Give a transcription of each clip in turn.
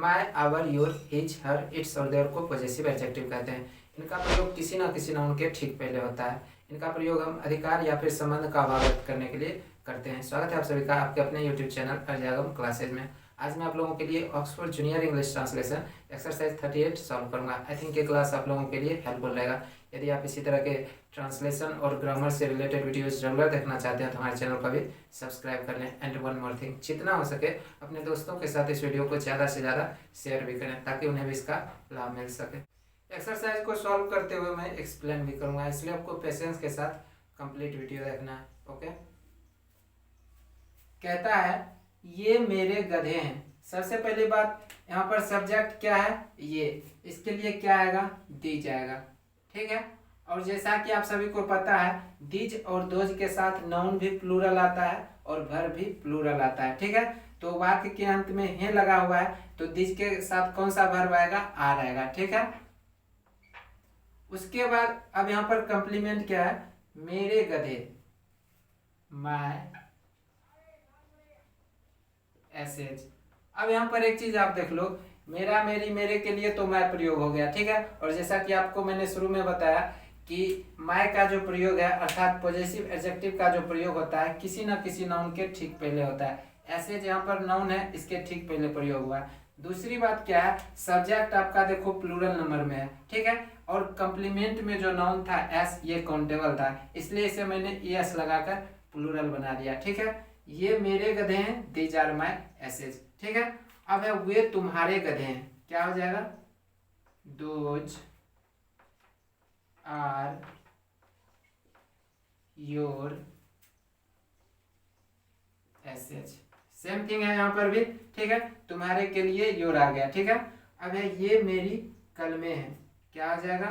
My, our, your, his, her, its और their को possessive adjective कहते हैं। इनका प्रयोग किसी न किसी नाउन के ठीक पहले होता है। इनका प्रयोग हम अधिकार या फिर संबंध का अभाव व्यक्त करने के लिए करते हैं। स्वागत है आप सभी का आपके अपने यूट्यूब चैनल अर्जागम क्लासेज में। आज मैं आप लोगों के लिए Oxford junior English translation exercise 38 solve करूंगा। आई थिंक ये क्लास आप लोगों के लिए हेल्पफुल रहेगा। यदि आप इसी तरह के ट्रांसलेशन और ग्रामर से रिलेटेड वीडियोस रेगुलर देखना चाहते हैं तो हमारे चैनल को भी सब्सक्राइब कर लें। एंड वन मोर थिंग, जितना हो सके अपने दोस्तों के साथ इस वीडियो को ज़्यादा से ज़्यादा शेयर भी करें ताकि उन्हें भी इसका लाभ मिल सके। एक्सरसाइज को सॉल्व करते हुए मैं एक्सप्लेन भी करूँगा, इसलिए आपको पेशेंस के साथ कंप्लीट वीडियो देखना है। ओके, कहता है ये मेरे गधे हैं। सबसे पहली बात, यहाँ पर सब्जेक्ट क्या है, ये, इसके लिए क्या आएगा, दीज आएगा। ठीक है, और जैसा कि आप सभी को पता है दीज और दोज के साथ नाउन भी प्लूरल आता है और वर्ब भी प्लूरल आता है। ठीक है, तो वाक्य के अंत में है लगा हुआ है तो दीज के साथ कौन सा वर्ब आएगा, आर आएगा। ठीक है, उसके बाद अब यहाँ पर कंप्लीमेंट क्या है, मेरे गधे, माय एसेज। अब यहाँ पर एक चीज आप देख लो, मेरा, मेरी, मेरे के लिए तो मैं प्रयोग हो गया। ठीक है, और जैसा कि आपको मैंने शुरू में बताया कि माय का जो प्रयोग है अर्थात पॉजेसिव एडजेक्टिव का जो प्रयोग होता है किसी न किसी नाउन के ठीक पहले होता है। एसेज यहाँ पर नाउन है, इसके ठीक पहले प्रयोग हुआ है। दूसरी बात क्या है, सब्जेक्ट आपका देखो प्लूरल नंबर में है। ठीक है, और कंप्लीमेंट में जो नाउन था एस, ये काउंटेबल था, इसलिए इसे मैंने एस लगाकर प्लूरल बना दिया। ठीक है, ये मेरे गधे हैं, दीज आर माय एसेज। ठीक है, अब है वे तुम्हारे गधे हैं, क्या हो जाएगा, those are your essays. Same thing है यहाँ पर भी। ठीक है, तुम्हारे के लिए योर आ गया। ठीक है, अब है ये मेरी कलमें हैं, क्या हो जाएगा,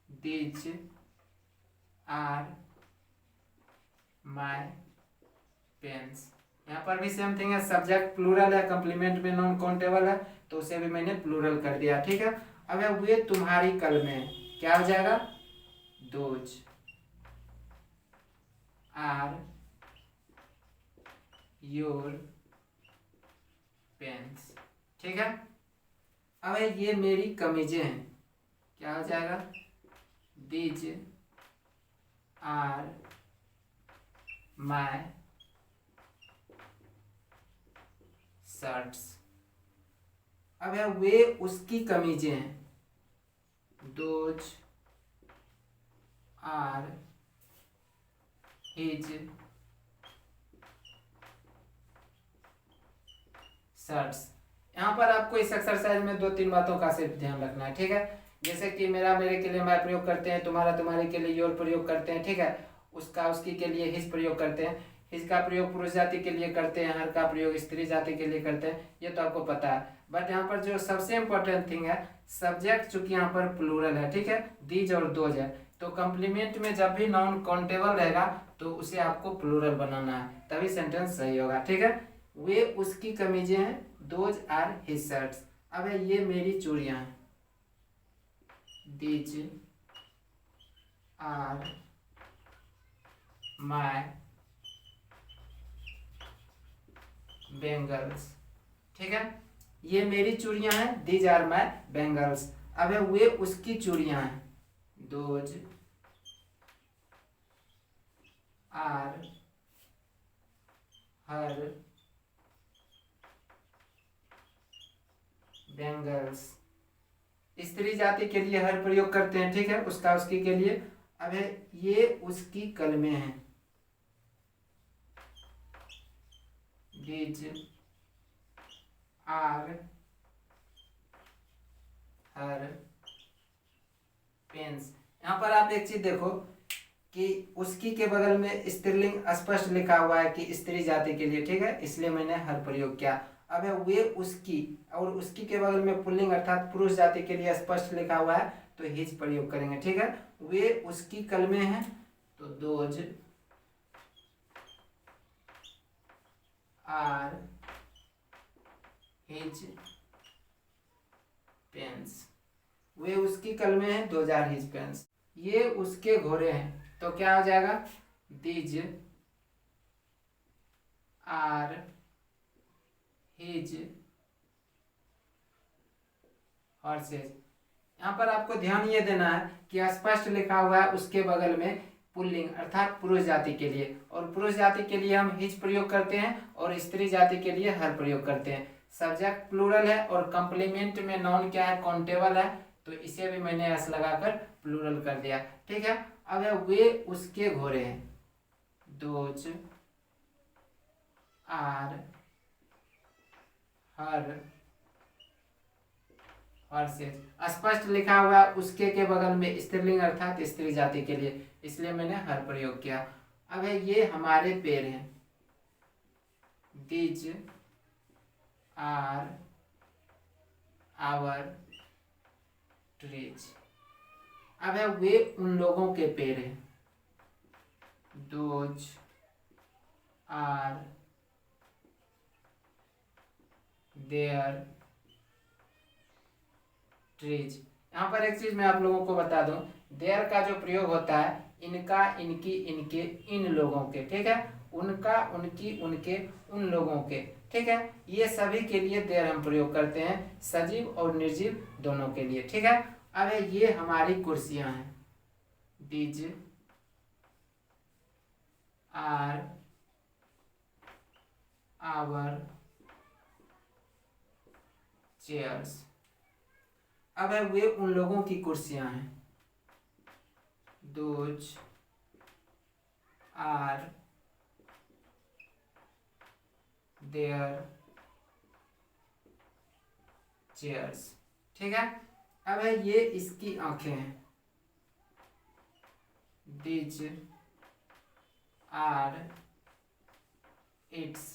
दीज आर माय पेन्स। यहाँ पर भी सेम थिंग है, सब्जेक्ट प्लूरल है, कंप्लीमेंट में नॉन काउंटेबल है तो उसे भी मैंने प्लूरल कर दिया। ठीक है, अब है वे तुम्हारी कलमें हैं, क्या हो जाएगा, दोज आर योर पेन्स। ठीक है, अब है ये मेरी कमीजें हैं, क्या हो जाएगा, दीज आर माय शर्ट्स। अब है वे उसकी कमीजें हैं, दोज आर हिज शर्ट्स। यहाँ पर आपको इस एक्सरसाइज में 2-3 बातों का सिर्फ ध्यान रखना है। ठीक है, जैसे कि मेरा, मेरे के लिए मैं प्रयोग करते हैं, तुम्हारा, तुम्हारे के लिए योर प्रयोग करते हैं। ठीक है, उसका, उसकी के लिए हिज प्रयोग करते हैं, हिज का प्रयोग पुरुष जाति के लिए करते हैं, हर का प्रयोग स्त्री जाति के लिए करते हैं, ये तो आपको पता है। बट यहाँ पर जो सबसे इंपॉर्टेंट थिंग है, सब्जेक्ट चूंकि यहाँ पर प्लूरल है, ठीक है, दीज और दोज है, तो कंप्लीमेंट में जब भी नाउन काउंटेबल रहेगा तो उसे आपको प्लूरल बनाना है, तभी सेंटेंस सही होगा। ठीक है, वे उसकी कमीजें हैं, दोज आर हिज शर्ट्स। अब है ये मेरी चूड़ियां हैं, दीज आर माय बेंगल्स। ठीक है, ये मेरी चूड़ियां हैं, दीज आर माय बेंगल्स। अब है वे उसकी चूड़ियां हैं, दोज आर हर बेंगल्स। स्त्री जाति के लिए हर प्रयोग करते हैं। ठीक है, उसका, उसकी के लिए। अब है ये उसकी कलमें हैं, दीज आर हर पेन्स। यहाँ पर आप एक चीज देखो कि उसकी के बगल में स्त्रीलिंग स्पष्ट लिखा हुआ है कि स्त्री जाति के लिए। ठीक है, इसलिए मैंने हर प्रयोग किया। अब है वे उसकी, और उसकी के बगल में पुल्लिंग अर्थात पुरुष जाति के लिए स्पष्ट लिखा हुआ है तो हिज प्रयोग करेंगे। ठीक है, वे उसकी कलमें हैं तो दोज आर हिज पेन्स। वे उसकी कलमें हैं, दोज आर हिज पेन्स। ये उसके घोड़े हैं तो क्या हो जाएगा, दीज आर हिज हॉर्सेज। यहाँ पर आपको ध्यान ये देना है कि स्पष्ट लिखा हुआ है उसके बगल में पुल्लिंग अर्थात पुरुष जाति के लिए, और पुरुष जाति के लिए हम हिज प्रयोग करते हैं और स्त्री जाति के लिए हर प्रयोग करते हैं। सब्जेक्ट प्लूरल है और कंप्लीमेंट में नाउन क्या है, काउंटेबल है, तो इसे भी मैंने एस लगाकर प्लूरल कर दिया। ठीक है। अब है वे उसके घोड़े हैं, दोज आर हर हॉर्सेज। स्पष्ट लिखा हुआ उसके के बगल में स्त्रीलिंग अर्थात स्त्री जाति के लिए, इसलिए मैंने हर प्रयोग किया। अब है ये हमारे पेड़ हैं, दीज आर आवर ट्रीज। अब है वे उन लोगों के पेड़ हैं, दोज आर देयर ट्रीज। यहाँ पर एक चीज मैं आप लोगों को बता दूं, देयर का जो प्रयोग होता है इनका, इनकी, इनके, इन लोगों के, ठीक है, उनका, उनकी, उनके, उन लोगों के, ठीक है, ये सभी के लिए देयर हम प्रयोग करते हैं, सजीव और निर्जीव दोनों के लिए। ठीक है। अब ये हमारी कुर्सियां हैं, दीज आर आवर चेयर्स। अब है वे उन लोगों की कुर्सियां हैं, दोज आर देयर चेयर्स। ठीक है। अब है ये इसकी आंखें हैं, दीज आर इट्स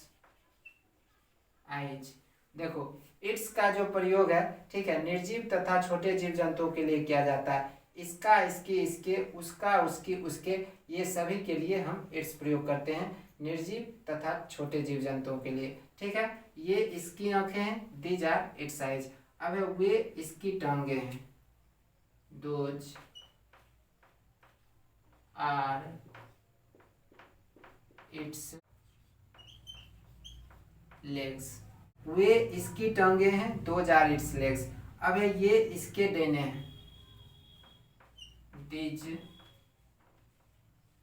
आइज। देखो इट्स का जो प्रयोग है, ठीक है, निर्जीव तथा छोटे जीव जंतुओं के लिए किया जाता है। इसका, इसके, इसके, उसका, उसकी, उसके, ये सभी के लिए हम इट्स प्रयोग करते हैं, निर्जीव तथा छोटे जीव जंतुओं के लिए। ठीक है। ये इसकी आंखें हैं, दीज आर इट्स आइज। अब वे इसकी टांगे हैं, दोज आर इट्स लेग्स। वे इसकी टांगे हैं, दोज आर इट्स लेग्स। अब ये इसके डेने हैं, दीज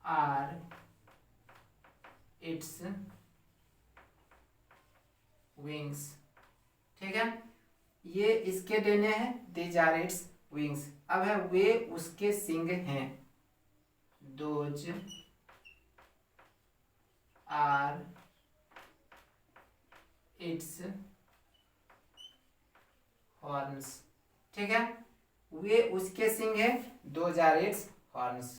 आर इट्स विंग्स। ठीक है। ये इसके डेने हैं, दीज आर इट्स विंग्स। अब है वे उसके सिंग हैं, दोज आर इट्स हॉर्न्स। ठीक है। वे उसके सिंग हैं, दोज आर इट्स हॉर्न्स।